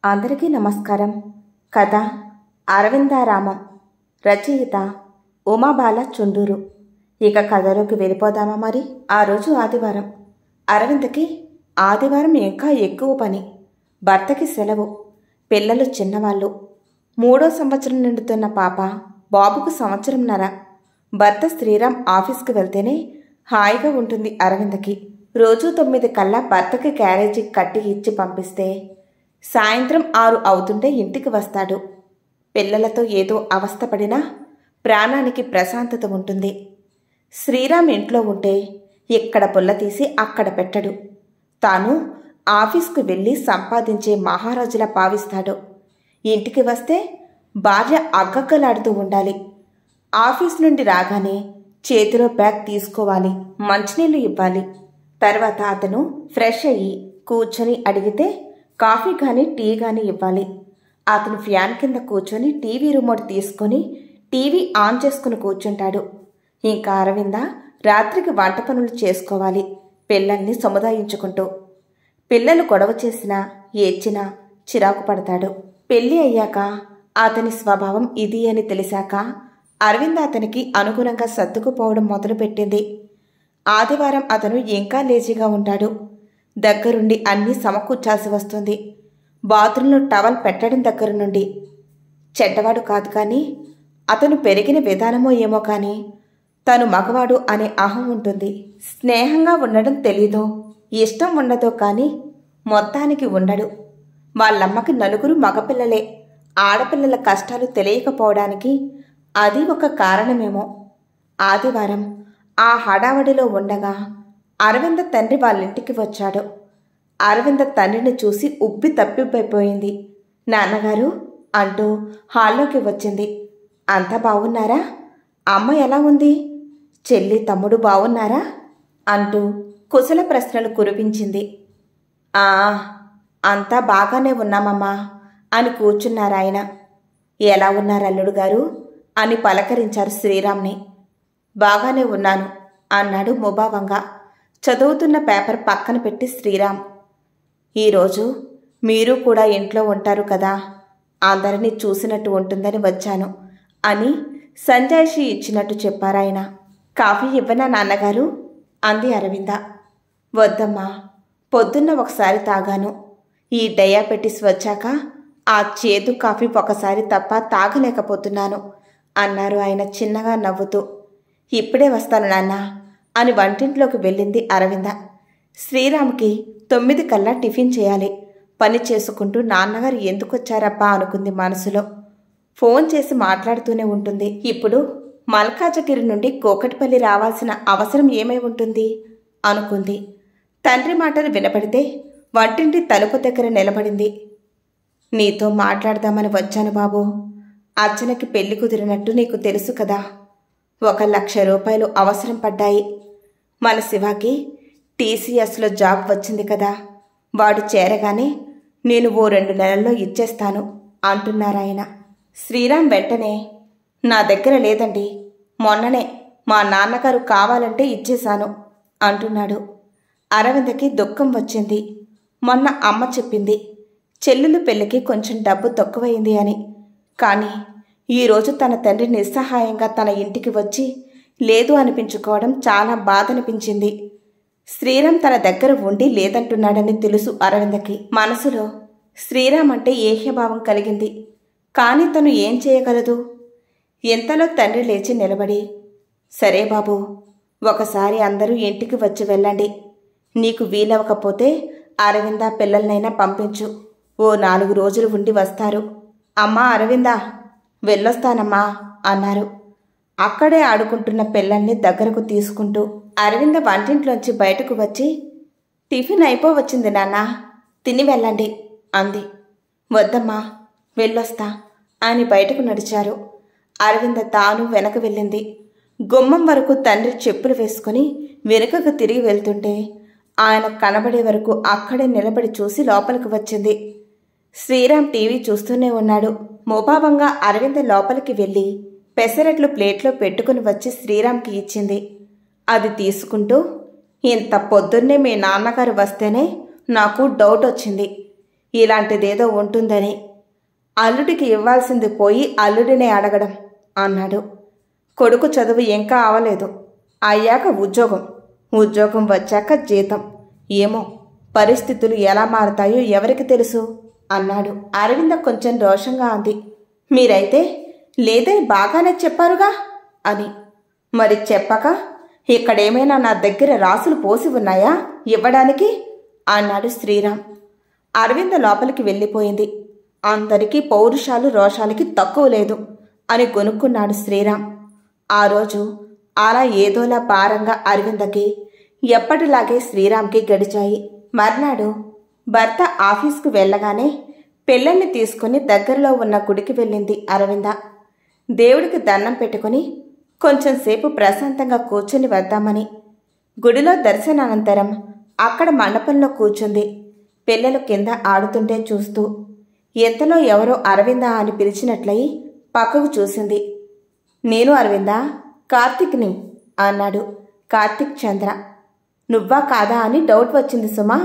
అందరికీ నమస్కారం. కథ అరవిందారామం. రచయిత ఉమాబాల చుండూరు. ఇక కథలోకి వెళ్ళిపోదామా మరి. ఆ రోజు ఆదివారం. అరవిందకి ఆదివారం ఇంకా ఎక్కువ పని. భర్తకి సెలవు. పిల్లలు చిన్నవాళ్ళు. 3వ సంవత్సరం నిండుతున్న పాప, బాబుకు సంవత్సరంన్నర. భర్త శ్రీరామ్ ఆఫీస్కి వెళ్తేనే హాయిగా ఉంటుంది అరవిందకి. రోజు 9 కల్లా భర్తకి క్యారేజీ కట్టి ఇచ్చి పంపిస్తే సాయంత్రం 6 అవుతుంటే ఇంటికి వస్తాడు. పిల్లలతో ఏదో అవస్థపడినా ప్రాణానికి ప్రశాంతత ఉంటుంది. శ్రీరామ్ ఇంట్లో ఉంటే ఇక్కడ పుల్ల తీసి అక్కడ పెట్టడు. తాను ఆఫీస్కు వెళ్ళి సంపాదించే మహారాజులా భావిస్తాడు. ఇంటికి వస్తే భార్య అగ్గగ్గలాడుతూ ఉండాలి. ఆఫీస్ నుండి రాగానే చేతిలో బ్యాగ్ తీసుకోవాలి, మంచినీళ్ళు ఇవ్వాలి. తర్వాత అతను ఫ్రెష్ అయ్యి కూర్చొని అడిగితే కాఫీ కానీ టీ కానీ ఇవ్వాలి. అతను ఫ్యాన్ కింద కూర్చొని టీవీ రిమోట్ తీసుకొని టీవీ ఆన్ చేసుకుని కూర్చుంటాడు. ఇంకా అరవింద రాత్రికి వంట పనులు చేసుకోవాలి, పిల్లల్ని సముదాయించుకుంటూ. పిల్లలు గొడవ చేసినా ఏడ్చినా చిరాకు పడతాడు. పెళ్లి అయ్యాక అతని స్వభావం ఇది అని తెలిసాక అరవింద అతనికి అనుగుణంగా సర్దుకుపోవడం మొదలుపెట్టింది. ఆదివారం అతను ఇంకా లేజీగా ఉంటాడు. దగ్గరుండి అన్నీ సమకూర్చాల్సి వస్తుంది. బాత్రూంలో టవల్ పెట్టడం దగ్గర నుండి. చెడ్డవాడు కాదు కానీ అతను పెరిగిన విధానమో ఏమో కానీ తను మగవాడు అనే అహం ఉంటుంది. స్నేహంగా ఉండడం తెలీదో, ఇష్టం ఉండదో కానీ మొత్తానికి ఉండడు. వాళ్ళమ్మకి 4 మగపిల్లలే. ఆడపిల్లల కష్టాలు తెలియకపోవడానికి అది ఒక కారణమేమో. ఆదివారం ఆ హడావడిలో ఉండగా అరవింద తండ్రి వాళ్ళింటికి వచ్చాడు. అరవింద తండ్రిని చూసి ఉబ్బి తప్పిపోయింది. నాన్నగారు అంటూ హాల్లోకి వచ్చింది. అంతా బావున్నారా? అమ్మ ఎలా ఉంది? చెల్లి తమ్ముడు బావున్నారా? అంటూ కుశల ప్రశ్నలు కురిపించింది. అంతా బాగానే ఉన్నామమ్మా అని కూర్చున్నారాయన. ఎలా ఉన్నారు అల్లుడు గారు అని పలకరించారు శ్రీరామ్ని. బాగానే ఉన్నాను అన్నాడు ముభావంగా. చదువుతున్న పేపర్ పక్కన పెట్టి శ్రీరామ్, ఈరోజు మీరు కూడా ఇంట్లో ఉంటారు కదా, అందరినీ చూసినట్టు ఉంటుందని వచ్చాను అని సంజాయిషి ఇచ్చినట్టు చెప్పారాయన. కాఫీ ఇవ్వనా నాన్నగారు అంది అరవింద. వద్దమ్మా, పొద్దున్న ఒకసారి తాగాను. ఈ డయాబెటిస్ వచ్చాక ఆ చేదు కాఫీ ఒకసారి తప్ప తాగలేకపోతున్నాను అన్నారు ఆయన చిన్నగా నవ్వుతూ. ఇప్పుడే వస్తాను నాన్న అని వంటింట్లోకి వెళ్ళింది అరవింద. శ్రీరామ్కి 9 కల్లా టిఫిన్ చేయాలి. పని చేసుకుంటూ నాన్నగారు ఎందుకొచ్చారబ్బా అనుకుంది మనసులో. ఫోన్ చేసి మాట్లాడుతూనే ఉంటుంది. ఇప్పుడు మల్కాజగిరి నుండి కోకటిపల్లి రావాల్సిన అవసరం ఏమై ఉంటుంది అనుకుంది. తండ్రి మాటలు వినపడితే వంటింటి తలుపు దగ్గర నిలబడింది. నీతో మాట్లాడదామని వచ్చాను బాబు. అర్చనకి పెళ్లి కుదిరినట్టు నీకు తెలుసు కదా. 1,00,000 రూపాయలు అవసరం పడ్డాయి. మన శివాకి టీసీఎస్లో జాబ్ వచ్చింది కదా, వాడు చేరగానే నేను ఓ 2 నెలల్లో ఇచ్చేస్తాను అంటున్నారాయన. శ్రీరామ్ వెంటనే, నా దగ్గర లేదండి, మొన్ననే మా నాన్నగారు కావాలంటే ఇచ్చేశాను అంటున్నాడు. అరవిందకి దుఃఖం వచ్చింది. మొన్న అమ్మ చెప్పింది చెల్లెలు పెళ్లికి కొంచెం డబ్బు తక్కువైంది అని. కానీ ఈరోజు తన తండ్రి నిస్సహాయంగా తన ఇంటికి వచ్చి లేదు అనిపించుకోవడం చాలా బాధనిపించింది. శ్రీరామ్ తన దగ్గర ఉండి లేదంటున్నాడని తెలుసు అరవిందకి. మనసులో శ్రీరామ్ అంటే ఏహ్యభావం కలిగింది. కానీ తను ఏం చేయగలదు? ఎంతలో తండ్రి లేచి నిలబడి, సరే బాబు, ఒకసారి అందరూ ఇంటికి వచ్చి వెళ్ళండి. నీకు వీలవకపోతే అరవింద పిల్లలనైనా పంపించు. ఓ 4 రోజులు ఉండి వస్తారు. అమ్మా అరవిందా, వెళ్ళొస్తానమ్మా అన్నారు. అక్కడే ఆడుకుంటున్న పిల్లల్ని దగ్గరకు తీసుకుంటూ అరవింద వంటింట్లోంచి బయటకు వచ్చి, టిఫిన్ అయిపోవచ్చింది నాన్న, తిని వెళ్ళండి అంది. వద్దమ్మా, వెళ్ళొస్తా అని బయటకు నడిచారు. అరవింద తాను వెనక వెళ్ళింది. గుమ్మం వరకు తండ్రి చెప్పులు వేసుకుని వెనుకకు తిరిగి వెళ్తుంటే ఆయన కనబడే వరకు అక్కడే నిలబడి చూసి లోపలికి వచ్చింది. శ్రీరామ్ టీవీ చూస్తూనే ఉన్నాడు. ముభావంగా అరవింద లోపలికి వెళ్ళి పెసరట్లు ప్లేట్లో పెట్టుకుని వచ్చి శ్రీరామ్కి ఇచ్చింది. అది తీసుకుంటూ, ఇంత పొద్దున్నే మీ నాన్నగారు వస్తేనే నాకు డౌట్ వచ్చింది. ఇలాంటిదేదో ఉంటుందని. అల్లుడికి ఇవ్వాల్సింది పోయి అల్లుడినే అడగడం అన్నాడు. కొడుకు చదువు ఇంకా అవలేదు, అయ్యాక ఉద్యోగం వచ్చాక జీతం. ఏమో, పరిస్థితులు ఎలా మారుతాయో ఎవరికి తెలుసు అన్నాడు. అరవింద కొంచెం రోషంగా అంది. మీరైతే లేదని బాగానే చెప్పారుగా అని. మరి చెప్పక ఇక్కడేమైనా నా దగ్గర రాసులు పోసి ఉన్నాయా ఇవ్వడానికి అన్నాడు శ్రీరామ్. అరవింద లోపలికి వెళ్ళిపోయింది. అందరికీ పౌరుషాలు రోషాలకి తక్కువ లేదు అని గొనుక్కున్నాడు శ్రీరామ్. ఆ రోజు అలా ఏదోలా భారంగా అరవిందకి, ఎప్పటిలాగే శ్రీరామ్కి గడిచాయి. మర్నాడు భర్త ఆఫీస్కు వెళ్ళగానే పిల్లల్ని తీసుకుని దగ్గరలో ఉన్న గుడికి వెళ్ళింది అరవింద. దేవుడికి దండం పెట్టుకుని కొంచెంసేపు ప్రశాంతంగా కూర్చుని వద్దామని. గుడిలో దర్శనానంతరం అక్కడ మండపంలో కూర్చుంది. పిల్లలు కింద ఆడుతుంటే చూస్తూ ఎంతలో ఎవరో అరవింద అని పిలిచినట్లయి పక్కకు చూసింది. నేను అరవిందా, కార్తిక్ని అన్నాడు. కార్తిక్ చంద్ర. నువ్వా కాదా అని డౌట్ వచ్చింది సుమా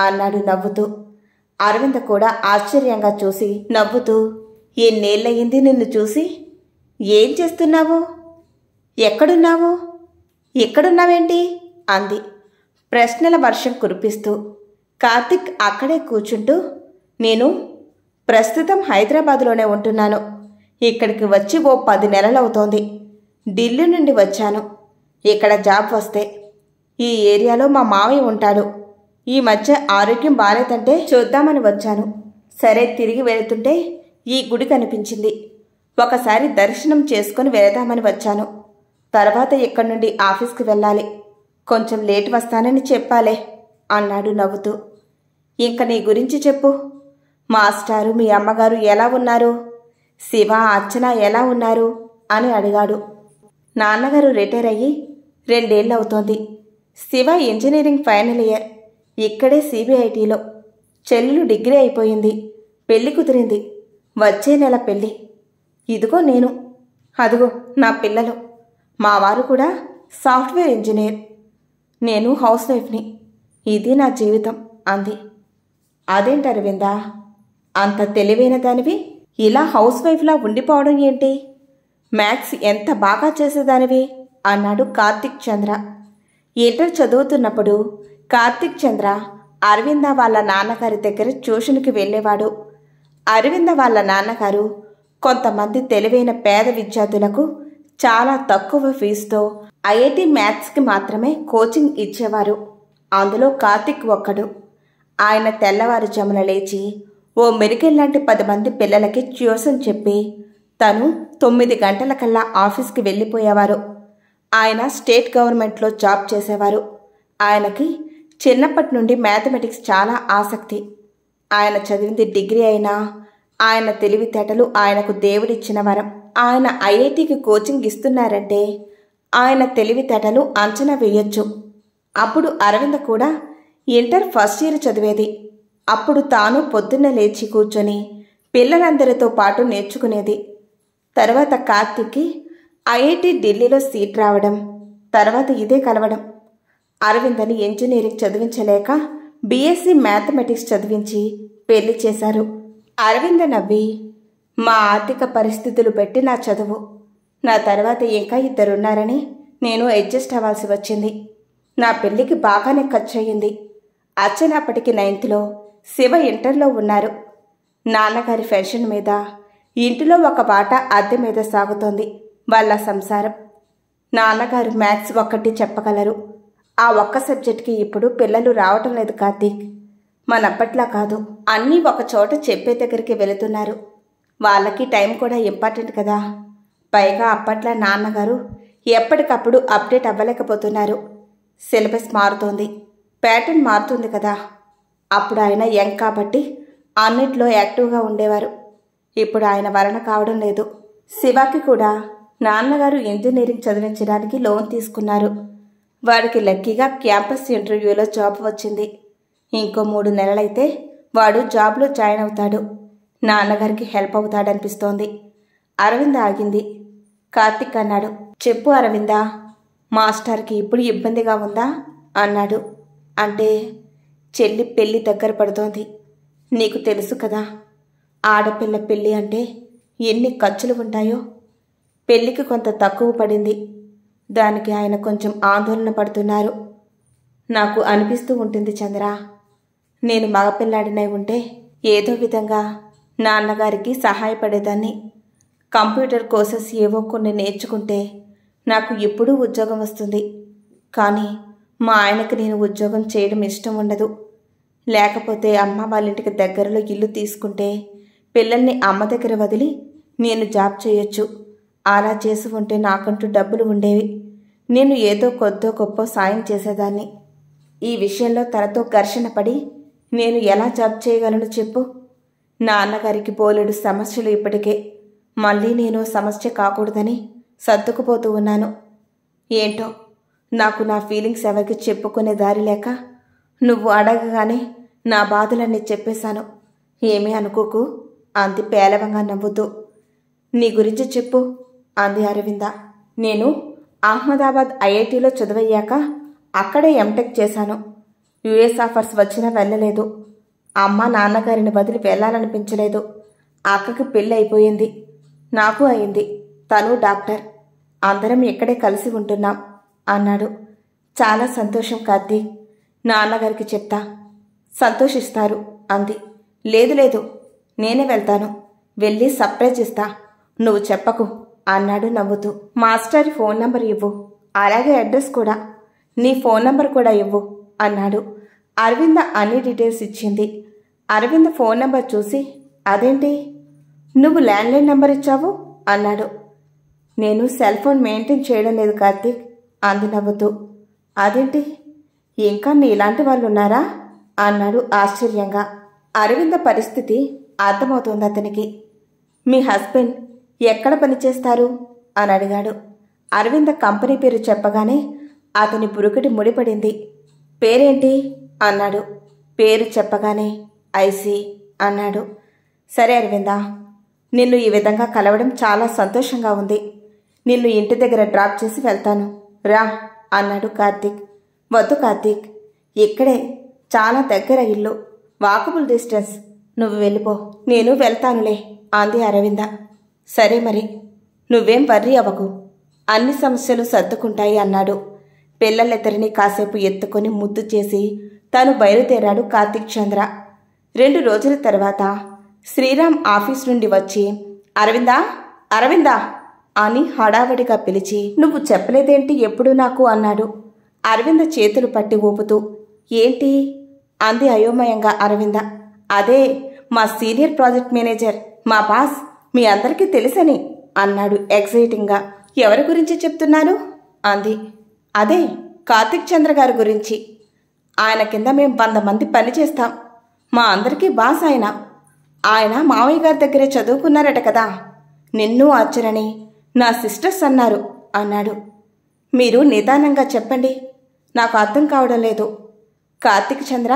అన్నాడు నవ్వుతూ. అరవింద కూడా ఆశ్చర్యంగా చూసి నవ్వుతూ, ఎన్నేళ్ళయింది నిన్ను చూసి? ఏం చేస్తున్నావు? ఎక్కడున్నావు? ఎక్కడున్నావేంటి అంది ప్రశ్నల వర్షం కురిపిస్తూ. కార్తిక్ అక్కడే కూర్చుంటూ, నేను ప్రస్తుతం హైదరాబాదులోనే ఉంటున్నాను. ఇక్కడికి వచ్చి ఓ 10 నెలలవుతోంది. ఢిల్లీ నుండి వచ్చాను. ఇక్కడ జాబ్ వస్తే ఈ ఏరియాలో మా మావయ్య ఉంటాడు. ఈ మధ్య ఆరోగ్యం బాలేదంటే చూద్దామని వచ్చాను. సరే, తిరిగి వెళుతుంటే ఈ గుడి కనిపించింది. ఒకసారి దర్శనం చేసుకుని వెళదామని వచ్చాను. తర్వాత ఇక్కడి నుండి ఆఫీస్కి వెళ్ళాలి. కొంచెం లేట్ వస్తానని చెప్పాలే అన్నాడు నవ్వుతూ. ఇంక నీ గురించి చెప్పు. మాస్టారు, మీ అమ్మగారు ఎలా ఉన్నారు? శివ, అర్చన ఎలా ఉన్నారు అని అడిగాడు. నాన్నగారు రిటైర్ అయ్యి 2 ఏళ్ళవుతోంది. శివ ఇంజనీరింగ్ ఫైనల్ ఇయర్, ఇక్కడే సిబిఐటీలో. చెల్లెలు డిగ్రీ అయిపోయింది. పెళ్లి కుదిరింది. వచ్చే నెల పెళ్లి. ఇదిగో నేను, అదిగో నా పిల్లలు. మా వారు కూడా సాఫ్ట్వేర్ ఇంజనీర్. నేను హౌస్ వైఫ్ని. ఇది నా జీవితం అంది. అదేంటి అరవిందా, అంత తెలివైన దానివి ఇలా హౌస్ వైఫ్లా ఉండిపోవడం ఏంటి? మ్యాథ్స్ ఎంత బాగా చేసేదానివి అన్నాడు కార్తిక్ చంద్ర. ఇంటర్ చదువుతున్నప్పుడు కార్తిక్ చంద్ర అరవింద వాళ్ళ నాన్నగారి దగ్గర ట్యూషన్కి వెళ్ళేవాడు. అరవింద వాళ్ళ నాన్నగారు కొంతమంది తెలివైన పేద విద్యార్థులకు చాలా తక్కువ ఫీజుతో ఐఐటి మ్యాథ్స్కి మాత్రమే కోచింగ్ ఇచ్చేవారు. అందులో కార్తిక్ ఒక్కడు. ఆయన తెల్లవారుజామున లేచి ఓ మెరికెల్లాంటి 10 మంది పిల్లలకి ట్యూషన్ చెప్పి తను 9 గంటలకల్లా ఆఫీస్కి వెళ్ళిపోయేవారు. ఆయన స్టేట్ గవర్నమెంట్లో జాబ్ చేసేవారు. ఆయనకి చిన్నప్పటి నుండి మ్యాథమెటిక్స్ చాలా ఆసక్తి. ఆయన చదివింది డిగ్రీ అయినా ఆయన తెలివితేటలు ఆయనకు దేవుడిచ్చిన వరం. ఆయన ఐఐటికి కోచింగ్ ఇస్తున్నారంటే ఆయన తెలివితేటలు అంచనా వేయొచ్చు. అప్పుడు అరవింద కూడా ఇంటర్ ఫస్ట్ ఇయర్ చదివేది. అప్పుడు తాను పొద్దున్న లేచి కూర్చొని పిల్లలందరితో పాటు నేర్చుకునేది. తర్వాత కార్తిక్కి ఐఐటి ఢిల్లీలో సీట్ రావడం, తర్వాత ఇదే కలవడం. అరవిందని ఇంజనీరింగ్ చదివించలేక బీఎస్సీ మ్యాథమెటిక్స్ చదివించి పెళ్లి చేశారు. అరవింద నవ్వి, మా ఆర్థిక పరిస్థితులు పెట్టి నా చదువు, నా తర్వాత ఇంకా 2 ఉన్నారని నేను అడ్జస్ట్ అవ్వాల్సి వచ్చింది. నా పెళ్లికి బాగానే ఖర్చు అయ్యింది. అర్చన అప్పటికి 9th, శివ ఇంటర్లో ఉన్నారు. నాన్నగారి పెన్షన్ మీద ఇంటిలో ఒక వాటా అద్దె మీద సాగుతోంది వాళ్ళ సంసారం. నాన్నగారు మ్యాథ్స్ ఒక్కటి చెప్పగలరు. ఆ ఒక్క సబ్జెక్ట్కి ఇప్పుడు పిల్లలు రావటం లేదు కార్తీక్. మనప్పట్లా కాదు, అన్నీ ఒక చోట చెప్పే దగ్గరికి వెళుతున్నారు. వాళ్ళకి టైం కూడా ఇంపార్టెంట్ కదా. పైగా అప్పట్లా నాన్నగారు ఎప్పటికప్పుడు అప్డేట్ అవ్వలేకపోతున్నారు. సిలబస్ మారుతోంది, ప్యాటర్న్ మారుతుంది కదా. అప్పుడు ఆయన యంగ్ కాబట్టి అన్నిట్లో యాక్టివ్గా ఉండేవారు. ఇప్పుడు ఆయన వలన కావడం లేదు. శివాకి కూడా నాన్నగారు ఇంజనీరింగ్ చదివించడానికి లోన్ తీసుకున్నారు. వాడికి లక్కీగా క్యాంపస్ ఇంటర్వ్యూలో జాబ్ వచ్చింది. ఇంకో 3 నెలలైతే వాడు జాబ్లో జాయిన్ అవుతాడు. నాన్నగారికి హెల్ప్ అవుతాడనిపిస్తోంది. అరవింద ఆగింది. కార్తిక్ అన్నాడు, చెప్పు అరవింద, మాస్టర్కి ఇప్పుడు ఇబ్బందిగా ఉందా అన్నాడు. అంటే చెల్లి పెళ్లి దగ్గర పడుతోంది. నీకు తెలుసు కదా, ఆడపిల్ల పెళ్ళి అంటే ఎన్ని ఖర్చులు ఉంటాయో. పెళ్ళికి కొంత తక్కువ పడింది. దానికి ఆయన కొంచెం ఆందోళన పడుతున్నారు. నాకు అనిపిస్తూ ఉంటుంది చంద్ర, నేను మగపిల్లాడినై ఉంటే ఏదో విధంగా నాన్నగారికి సహాయపడేదాన్ని. కంప్యూటర్ కోర్సెస్ ఏవో కొన్ని నేర్చుకుంటే నాకు ఎప్పుడూ ఉద్యోగం వస్తుంది. కానీ మా ఆయనకి నేను ఉద్యోగం చేయడం ఇష్టం ఉండదు. లేకపోతే అమ్మ వాళ్ళింటికి దగ్గరలో ఇల్లు తీసుకుంటే పిల్లల్ని అమ్మ దగ్గర వదిలి నేను జాబ్ చేయొచ్చు. అలా చేసి ఉంటే నాకంటూ డబ్బులు ఉండేవి. నేను ఏదో కొద్దో గొప్ప సాయం చేసేదాన్ని. ఈ విషయంలో తనతో ఘర్షణ పడి నేను ఎలా జాబ్ చేయగలను చెప్పు? నాన్నగారికి బోలెడు సమస్యలు ఇప్పటికే. మళ్ళీ నేను సమస్య కాకూడదని సర్దుకుపోతూ ఉన్నాను. ఏంటో నాకు నా ఫీలింగ్స్ ఎవరికి చెప్పుకునే దారి లేక నువ్వు అడగగానే నా బాధలన్నీ చెప్పేశాను. ఏమీ అనుకోకు అంది పేలవంగా నవ్వుతూ. నీ గురించి చెప్పు అంది అరవింద. నేను అహ్మదాబాద్ ఐఐటీలో చదివయ్యాక అక్కడే ఎంటెక్ చేశాను. యుఎస్ ఆఫర్స్ వచ్చినా వెళ్ళలేదు. అమ్మ నాన్నగారిని వదిలి వెళ్ళాలనిపించలేదు. అక్కకి పెళ్ళి అయిపోయింది, నాకు అయింది. తను డాక్టర్. అందరం ఇక్కడే కలిసి ఉంటున్నాం అన్నాడు. చాలా సంతోషం కార్తీక్, నాన్నగారికి చెప్తా, సంతోషిస్తారు అంది. లేదు లేదు, నేనే వెళ్తాను. వెళ్ళి సర్ప్రైజ్ ఇస్తా, నువ్వు చెప్పకు అన్నాడు నవ్వుతూ. మాస్టర్ ఫోన్ నంబర్ ఇవ్వు, అలాగే అడ్రస్ కూడా. నీ ఫోన్ నంబర్ కూడా ఇవ్వు అన్నాడు. అరవింద అన్ని డీటెయిల్స్ ఇచ్చింది. అరవింద ఫోన్ నంబర్ చూసి, అదేంటి నువ్వు ల్యాండ్లైన్ నంబర్ ఇచ్చావు అన్నాడు. నేను సెల్ ఫోన్ మెయింటైన్ చేయడం లేదు కార్తీక్ అంది నవ్వుతూ. అదేంటి, ఇంకా నీలాంటి వాళ్ళు ఉన్నారా అన్నాడు ఆశ్చర్యంగా. అరవింద పరిస్థితి అర్థమవుతోంది అతనికి. మీ హస్బెండ్ ఎక్కడ పనిచేస్తారు అని అడిగాడు. అరవింద కంపెనీ పేరు చెప్పగానే అతని పురుకటి ముడిపడింది. పేరేంటి అన్నాడు. పేరు చెప్పగానే ఐసీ అన్నాడు. సరే అరవింద, నిన్ను ఈ విధంగా కలవడం చాలా సంతోషంగా ఉంది. నిన్ను ఇంటి దగ్గర డ్రాప్ చేసి వెళ్తాను రా అన్నాడు కార్తీక్. వద్దు కార్తీక్, ఇక్కడే చాలా దగ్గర ఇల్లు, వాకబుల్ డిస్టెన్స్. నువ్వు వెళ్ళిపో, నేను వెళ్తానులే అంది అరవింద. సరే మరి, నువ్వేం వర్రీ అవ్వకు, అన్ని సమస్యలు సర్దుకుంటాయి అన్నాడు. పిల్లలిద్దరినీ కాసేపు ఎత్తుకొని ముద్దు చేసి తను బయలుదేరాడు కార్తీక్ చంద్ర. 2 రోజుల తర్వాత శ్రీరామ్ ఆఫీస్ నుండి వచ్చి అరవిందా అరవిందా అని హడావడిగా పిలిచి, నువ్వు చెప్పలేదేంటి ఎప్పుడు నాకు అన్నాడు. అరవింద చేతులు పట్టి ఊపుతూ, ఏంటి అంది అయోమయంగా అరవింద. అదే మా సీనియర్ ప్రాజెక్ట్ మేనేజర్, మా బాస్ మీ అందరికీ తెలుసని అన్నాడు ఎక్సైటింగ్గా. ఎవరి గురించి చెప్తున్నారు అంది. అదే కార్తీక్ చంద్ర గారి గురించి. ఆయన కింద మేం 100 మంది పని చేస్తాం. మా అందరికీ బాస్ ఆయన. ఆయన మావయ్య గారి దగ్గరే చదువుకున్నారట కదా. నిన్ను ఆశ్చర్యని నా సిస్టర్స్ అన్నారు అన్నాడు. మీరు నిదానంగా చెప్పండి, నాకు అర్థం కావడం లేదు. కార్తీక్ చంద్ర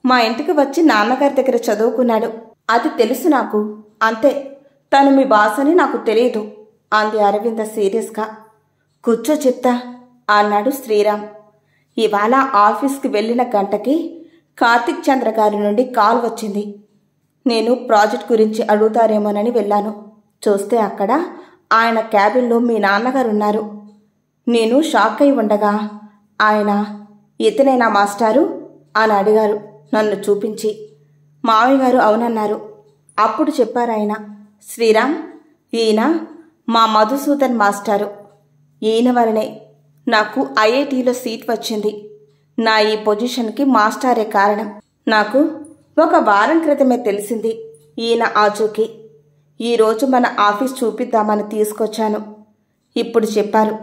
మా ఇంటికి వచ్చి నాన్నగారి దగ్గర చదువుకున్నాడు, అది తెలుసు నాకు, అంతే. తను మీ బాస్ అని నాకు తెలియదు అంది అరవింద సీరియస్గా. కూర్చో చెప్తా అన్నాడు శ్రీరామ్. ఇవాళ ఆఫీస్కి వెళ్ళిన గంటకి కార్తీక్ చంద్ర గారి నుండి కాల్ వచ్చింది. నేను ప్రాజెక్ట్ గురించి అడుగుతారేమోనని వెళ్ళాను. చూస్తే అక్కడ ఆయన క్యాబిన్లో మీ నాన్నగారు ఉన్నారు. నేను షాక్ అయి ఉండగా ఆయన, ఇతనేనా మాస్టారు అని అడిగారు నన్ను చూపించి. మావయ్య గారు అవునన్నారు. అప్పుడు చెప్పారాయన, శ్రీరామ్, ఈయన మా మధుసూదన్ మాస్టారు. ఈయన వలనే నాకు ఐఐటీలో సీట్ వచ్చింది. నా ఈ పొజిషన్కి మాస్టారే కారణం. నాకు 1 వారం క్రితమే తెలిసింది ఈయన ఆచూకీ. ఈరోజు మన ఆఫీస్ చూపిద్దామని తీసుకొచ్చాను. ఇప్పుడు చెప్పారు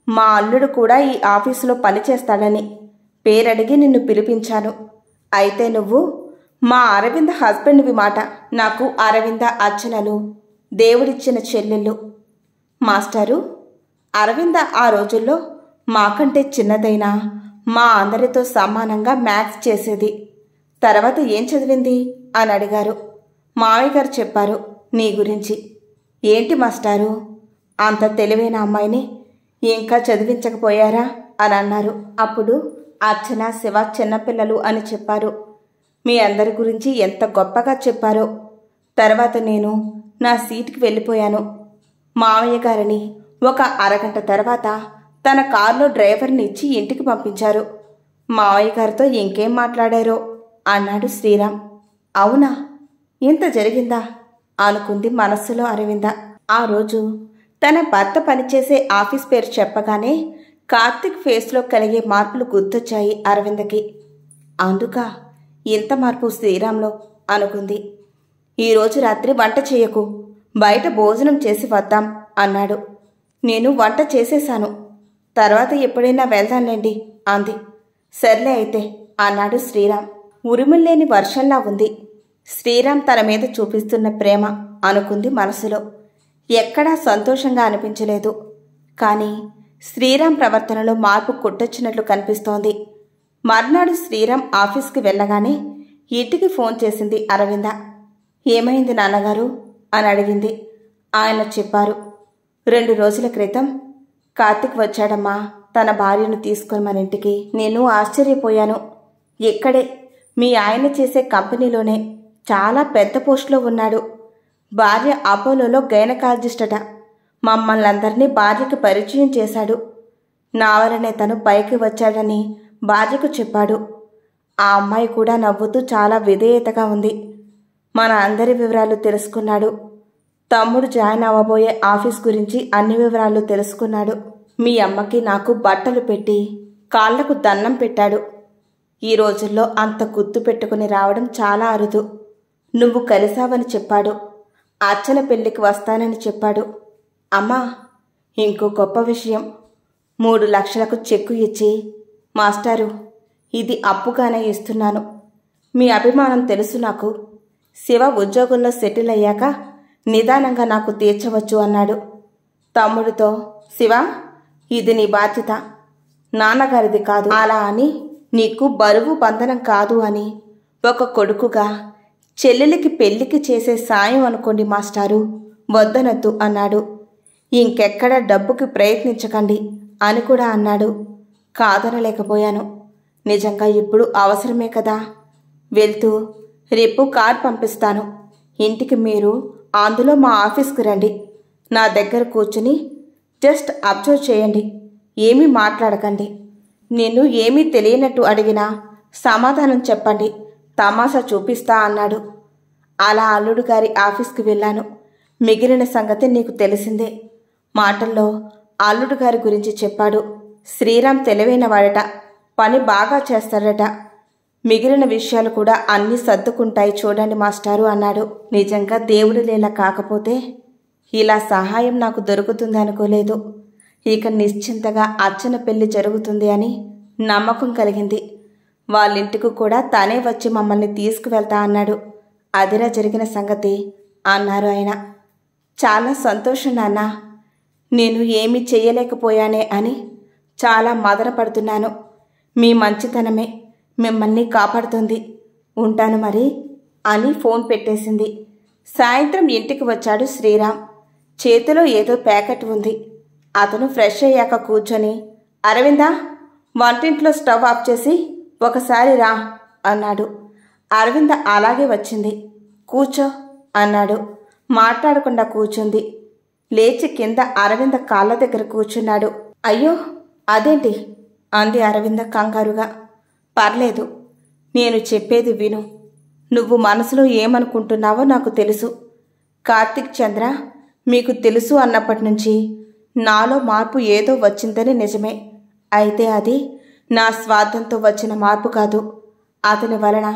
మా అల్లుడు కూడా ఈ ఆఫీసులో పనిచేస్తాడని. పేరడిగి నిన్ను పిలిపించాను. అయితే నువ్వు మా అరవింద హస్బెండ్వి మాట. నాకు అరవింద అర్చనలు దేవుడిచ్చిన చెల్లెళ్ళు. మాస్టారు, అరవింద ఆ రోజుల్లో మాకంటే చిన్నదైనా మా అందరితో సమానంగా మ్యాథ్స్ చేసేది. తర్వాత ఏం చదివింది అని అడిగారు. మావయ్య గారు చెప్పారు నీ గురించి. ఏంటి మాస్టారు, అంత తెలివైన అమ్మాయిని ఇంకా చదివించకపోయారా అని అన్నారు. అప్పుడు అర్చన, శివ చిన్నపిల్లలు అని చెప్పారు. మీ అందరి గురించి ఎంత గొప్పగా చెప్పారో. తర్వాత నేను నా సీటుకి వెళ్ళిపోయాను. మావయ్య గారిని ఒక అరగంట తర్వాత తన కారులో డ్రైవర్ని ఇచ్చి ఇంటికి పంపించారు. మావయ్య గారితో ఇంకేం మాట్లాడారో అన్నాడు శ్రీరామ్. అవునా, ఇంత జరిగిందా అనుకుంది మనస్సులో అరవింద. ఆ రోజు తన భర్త పనిచేసే ఆఫీస్ పేరు చెప్పగానే కార్తిక్ ఫేస్లో కలిగే మార్పులు గుర్తొచ్చాయి అరవిందకి. అందుక ఇంత మార్పు శ్రీరామ్లో అనుకుంది. ఈరోజు రాత్రి వంట చేయకు, బయట భోజనం చేసి వద్దాం అన్నాడు. నేను వంట చేసేశాను, తర్వాత ఎప్పుడైనా వెళ్దాంలేండి అంది. సర్లే అయితే అన్నాడు శ్రీరామ్. ఉరుముల్లేని వర్షంలా ఉంది శ్రీరామ్ తన మీద చూపిస్తున్న ప్రేమ అనుకుంది మనసులో. ఎక్కడా సంతోషంగా అనిపించలేదు. కానీ శ్రీరామ్ ప్రవర్తనలో మార్పు కొట్టొచ్చినట్లు కనిపిస్తోంది. మర్నాడు శ్రీరామ్ ఆఫీస్కి వెళ్ళగానే ఇంటికి ఫోన్ చేసింది అరవింద. ఏమైంది నాన్నగారు అని అడిగింది. ఆయన చెప్పారు, 2 రోజుల క్రితం కార్తిక్ వచ్చాడమ్మా తన భార్యను తీసుకొని మన ఇంటికి. నేను ఆశ్చర్యపోయాను. ఇక్కడే మీ ఆయన చేసే కంపెనీలోనే చాలా పెద్ద పోస్టులో ఉన్నాడు. భార్య అపోలోలో గైనకాలజిస్ట్ అట. మమ్మల్ని అందరినీ భార్యకి పరిచయం చేశాడు. నా వలనే తను పైకి వచ్చాడని భార్యకు చెప్పాడు. ఆ అమ్మాయి కూడా నవ్వుతూ చాలా విధేయతగా ఉంది. మన అందరి వివరాలు తెలుసుకున్నాడు. తమ్ముడు జాయిన్ అవ్వబోయే ఆఫీస్ గురించి అన్ని వివరాలు తెలుసుకున్నాడు. మీ అమ్మకి నాకు బట్టలు పెట్టి కాళ్లకు దండం పెట్టాడు. ఈ రోజుల్లో అంత గుర్తు పెట్టుకుని రావడం చాలా అరుదు. నువ్వు కలిసావని చెప్పాడు. అర్చన పెళ్లికి వస్తానని చెప్పాడు. అమ్మా, ఇంకో గొప్ప విషయం. 3 లక్షలకు చెక్కు ఇచ్చి, మాస్టారు ఇది అప్పుగానే ఇస్తున్నాను, మీ అభిమానం తెలుసు నాకు. శివ ఉద్యోగంలో సెటిల్ అయ్యాక నిదానంగా నాకు తీర్చవచ్చు అన్నాడు. తమ్ముడితో, శివ ఇది నీ బాధ్యత, నాన్నగారిది కాదు. అలా అని నీకు బరువు బంధనం కాదు అని ఒక కొడుకుగా చెల్లెలికి పెళ్లికి చేసే సాయం అనుకోండి మాస్టారు, వద్దనొద్దు అన్నాడు. ఇంకెక్కడ డబ్బుకి ప్రయత్నించకండి అని కూడా అన్నాడు. కాదనలేకపోయాను. నిజంగా ఇప్పుడు అవసరమే కదా. వెళ్తూ రేపు కార్ పంపిస్తాను. ఇంటికి మీరు అందులో మా ఆఫీస్కి రండి. నా దగ్గర కూర్చుని జస్ట్ అబ్జర్వ్ చేయండి, ఏమీ మాట్లాడకండి. నేను ఏమీ తెలియనట్టు అడిగినా సమాధానం చెప్పండి, తమాషా చూపిస్తా అన్నాడు. అలా అల్లుడు గారి ఆఫీస్కి వెళ్ళాను. మిగిలిన సంగతి నీకు తెలిసిందే. మాటల్లో అల్లుడు గారి గురించి చెప్పాడు. శ్రీరామ్ తెలివైనవాడట, పని బాగా చేస్తాడట. మిగిలిన విషయాలు కూడా అన్నీ సర్దుకుంటాయి చూడండి మాస్టారు అన్నాడు. నిజంగా దేవుడి లీల కాకపోతే ఇలా సహాయం నాకు దొరుకుతుంది అనుకోలేదు. ఇక నిశ్చింతగా అర్చన పెళ్లి జరుగుతుంది అని నమ్మకం కలిగింది. వాళ్ళింటికి కూడా తనే వచ్చి మమ్మల్ని తీసుకువెళ్తా అన్నాడు. అదిరా జరిగిన సంగతి అన్నారు ఆయన. చాలా సంతోషం నాన్న. నేను ఏమీ చెయ్యలేకపోయానే అని చాలా మదనపడుతున్నాను. మీ మంచితనమే మిమ్మల్ని కాపాడుతుంది. ఉంటాను మరి అని ఫోన్ పెట్టేసింది. సాయంత్రం ఇంటికి వచ్చాడు శ్రీరామ్. చేతిలో ఏదో ప్యాకెట్ ఉంది. అతను ఫ్రెష్ అయ్యాక కూర్చొని, అరవిందా వంటింట్లో స్టవ్ ఆఫ్ చేసి ఒకసారి రా అన్నాడు. అరవింద అలాగే వచ్చింది. కూర్చో అన్నాడు. మాట్లాడకుండా కూర్చుంది. లేచి కింద అరవింద కాళ్ళ దగ్గర కూర్చున్నాడు. అయ్యో అదేంటి అంది అరవింద కంగారుగా. పర్లేదు, నేను చెప్పేది విను. నువ్వు మనసులో ఏమనుకుంటున్నావో నాకు తెలుసు. కార్తిక్ చంద్ర మీకు తెలుసు అన్నప్పటి నుంచి నాలో మార్పు ఏదో వచ్చిందని నిజమే. అయితే అది నా స్వార్థంతో వచ్చిన మార్పు కాదు. అతని వలన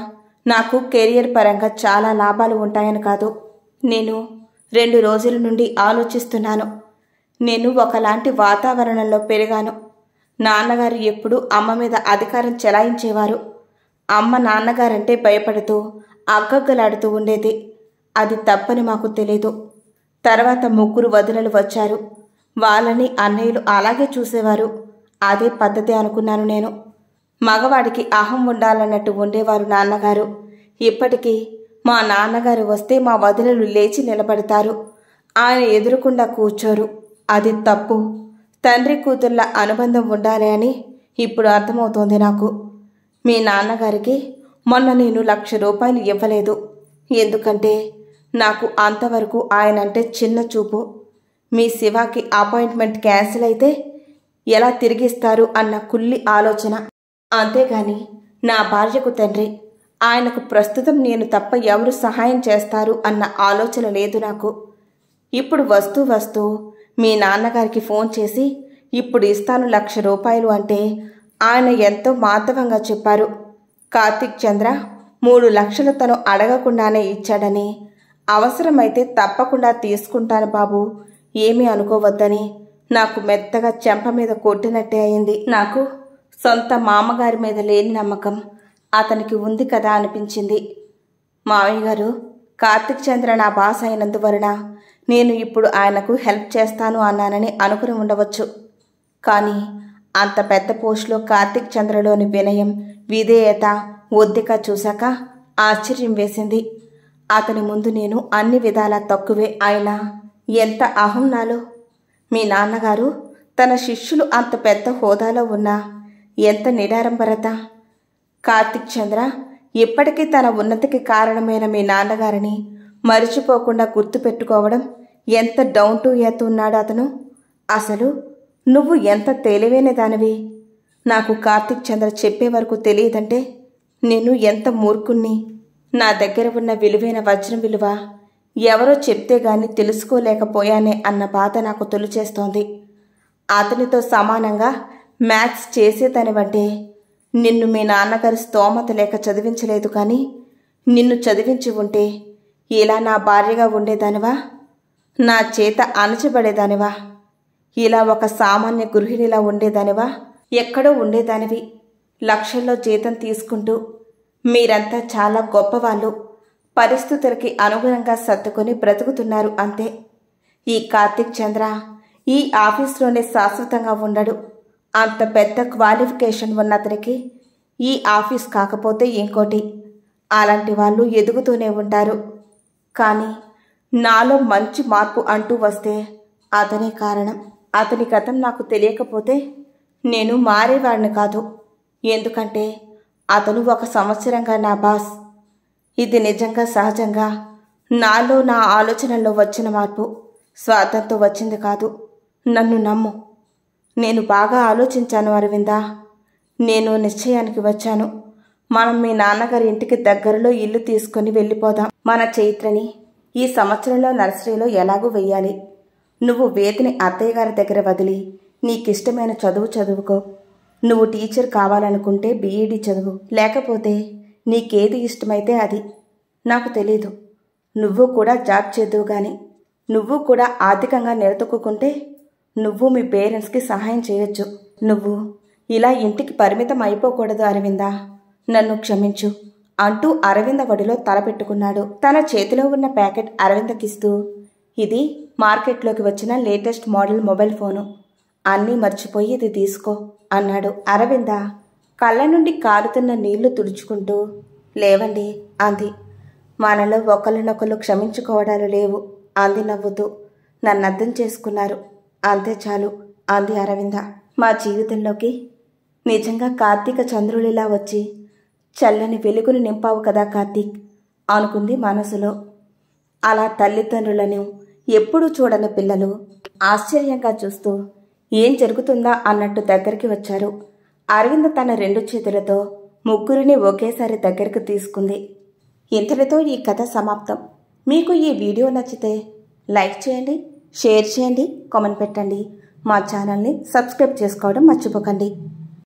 నాకు కెరియర్ పరంగా చాలా లాభాలు ఉంటాయని కాదు. నేను 2 రోజుల నుండి ఆలోచిస్తున్నాను. నేను ఒకలాంటి వాతావరణంలో పెరిగాను. నాన్నగారు ఎప్పుడూ అమ్మ మీద అధికారం చెలాయించేవారు. అమ్మ నాన్నగారంటే భయపడుతూ అగ్గగ్గలాడుతూ ఉండేది. అది తప్పని మాకు తెలీదు. తర్వాత 3 వదినలు వచ్చారు. వాళ్ళని అన్నయ్యలు అలాగే చూసేవారు. అదే పద్ధతి అనుకున్నాను నేను. మగవాడికి అహం ఉండాలన్నట్టు ఉండేవారు నాన్నగారు. ఇప్పటికీ మా నాన్నగారు వస్తే మా వదినలు లేచి నిలబడతారు. ఆయన ఎదురుకుండా కూర్చోరు. అది తప్పు. తండ్రి కూతుర్ల అనుబంధం ఉండాలి అని ఇప్పుడు అర్థమవుతోంది నాకు. మీ నాన్నగారికి మొన్న నేను 1,00,000 రూపాయలు ఇవ్వలేదు. ఎందుకంటే నాకు అంతవరకు ఆయనంటే చిన్న చూపు. మీ శివాకి అపాయింట్మెంట్ క్యాన్సిల్ అయితే ఎలా తిరిగిస్తారు అన్న కుల్లి ఆలోచన. అంతేగాని నా భార్యకు తండ్రి, ఆయనకు ప్రస్తుతం నేను తప్ప ఎవరు సహాయం చేస్తారు అన్న ఆలోచన లేదు నాకు. ఇప్పుడు వస్తూ మీ నాన్నగారికి ఫోన్ చేసి ఇప్పుడు ఇస్తాను 1,00,000 రూపాయలు అంటే ఆయన ఎంతో మాధవంగా చెప్పారు. కార్తీక్ చంద్ర 3 లక్షలు తను అడగకుండానే ఇచ్చాడని, అవసరమైతే తప్పకుండా తీసుకుంటాను బాబు, ఏమీ అనుకోవద్దని నాకు మెత్తగా చెంప మీద కొట్టినట్టే అయింది. నాకు సొంత మామగారి మీద లేని నమ్మకం అతనికి ఉంది కదా అనిపించింది. మావయ్య గారు, కార్తీక్ చంద్ర నా బాస్ అయినందువలన నేను ఇప్పుడు ఆయనకు హెల్ప్ చేస్తాను అన్నానని అనుకుని ఉండవచ్చు. కానీ అంత పెద్ద పోస్టులో కార్తీక్ చంద్రలోని వినయం, విధేయత, ఒద్దిక చూశాక ఆశ్చర్యం వేసింది. అతని ముందు నేను అన్ని విధాలా తక్కువే. అయినా ఎంత అహం నాలో. మీ నాన్నగారు తన శిష్యులు అంత పెద్ద హోదాలో ఉన్నా ఎంత నిడారంబరత. కార్తీక్ చంద్ర ఇప్పటికీ తన ఉన్నతికి కారణమైన మీ నాన్నగారిని మరిచిపోకుండా గుర్తుపెట్టుకోవడం ఎంత డౌన్ టు ఎర్త్ ఉన్నాడు అతను. అసలు నువ్వు ఎంత తెలివైన దానివి. నాకు కార్తీక్ చంద్ర చెప్పే వరకు తెలియదంటే నేను ఎంత మూర్ఖుణ్ణి. నా దగ్గర ఉన్న విలువైన వజ్రం విలువ ఎవరో చెప్తే గాని తెలుసుకోలేకపోయానే అన్న బాధ నాకు తొలిచేస్తోంది. అతనితో సమానంగా మ్యాథ్స్ చేసేదానివంటే నిన్ను మీ నాన్నగారి స్తోమత లేక చదివించలేదు, కానీ నిన్ను చదివించి ఉంటే ఇలా నా భార్యగా ఉండేదానివా? నా చేత అణచబడేదానివా? ఇలా ఒక సామాన్య గృహిణిలా ఉండేదానివా? ఎక్కడో ఉండేదానివి. లక్షల్లో జీతం తీసుకుంటూ మీరంతా చాలా గొప్పవాళ్ళు, పరిస్థితులకి అనుగుణంగా సర్దుకొని బ్రతుకుతున్నారు అంతే. ఈ కార్తీక్ చంద్ర ఈ ఆఫీస్లోనే శాశ్వతంగా ఉండడు. అంత పెద్ద క్వాలిఫికేషన్ ఉన్న అతనికి ఈ ఆఫీస్ కాకపోతే ఇంకోటి. అలాంటి వాళ్ళు ఎదుగుతూనే ఉంటారు. కానీ నాలో మంచి మార్పు అంటూ వస్తే అతనే కారణం. అతని గతం నాకు తెలియకపోతే నేను మారేవాడిని కాదు. ఎందుకంటే అతను 1 సంవత్సరంగా నా బాస్. ఇది నిజంగా సహజంగా నాలో నా ఆలోచనల్లో వచ్చిన మార్పు, స్వార్థంతో వచ్చింది కాదు. నన్ను నమ్ము. నేను బాగా ఆలోచించాను అరవిందా. నేను నిశ్చయానికి వచ్చాను. మనం మీ నాన్నగారి ఇంటికి దగ్గరలో ఇల్లు తీసుకొని వెళ్ళిపోదాం. మన చైత్రని ఈ సంవత్సరంలో నర్సరీలో ఎలాగూ వెయ్యాలి. నువ్వు వేదిని అత్తయ్య గారి దగ్గర వదిలి నీకిష్టమైన చదువు చదువుకో. నువ్వు టీచర్ కావాలనుకుంటే బీఈడీ చదువు, లేకపోతే నీకేది ఇష్టమైతే అది. నాకు తెలీదు. నువ్వు కూడా జాబ్ చేద్దువు గాని నువ్వు కూడా ఆర్థికంగా నిలదొక్కుంటే నువ్వు మీ పేరెంట్స్కి సహాయం చేయొచ్చు. నువ్వు ఇలా ఇంటికి పరిమితం అయిపోకూడదు అరవిందా. నన్ను క్షమించు అంటూ అరవింద ఒడిలో తలపెట్టుకున్నాడు. తన చేతిలో ఉన్న ప్యాకెట్ అరవిందకిస్తూ, ఇది మార్కెట్లోకి వచ్చిన లేటెస్ట్ మోడల్ మొబైల్ ఫోను. అన్నీ మర్చిపోయి ఇది తీసుకో అన్నాడు. అరవింద కళ్ళ నుండి కారుతున్న నీళ్లు తుడుచుకుంటూ, లేవండి అంది. మనలో ఒకరినొకరు క్షమించుకోవడాలు లేవు అంది నవ్వుతూ. నన్ను అర్థం చేసుకున్నారు, అంతే చాలు అంది అరవింద. మా జీవితంలోకి నిజంగా కార్తీక చంద్రుడిలా వచ్చి చల్లని వెలుగును నింపావు కదా కార్తీక్ అనుకుంది మనసులో. అలా తల్లిదండ్రులను ఎప్పుడూ చూడని పిల్లలు ఆశ్చర్యంగా చూస్తూ ఏం జరుగుతుందా అన్నట్టు దగ్గరికి వచ్చారు. అరవింద తన 2 చేతులతో ముగ్గురిని ఒకేసారి దగ్గరికి తీసుకుంది. ఇంతటితో ఈ కథ సమాప్తం. మీకు ఈ వీడియో నచ్చితే లైక్ చేయండి, షేర్ చేయండి, కామెంట్ పెట్టండి. మా ఛానల్ని సబ్స్క్రైబ్ చేసుకోవడం మర్చిపోకండి.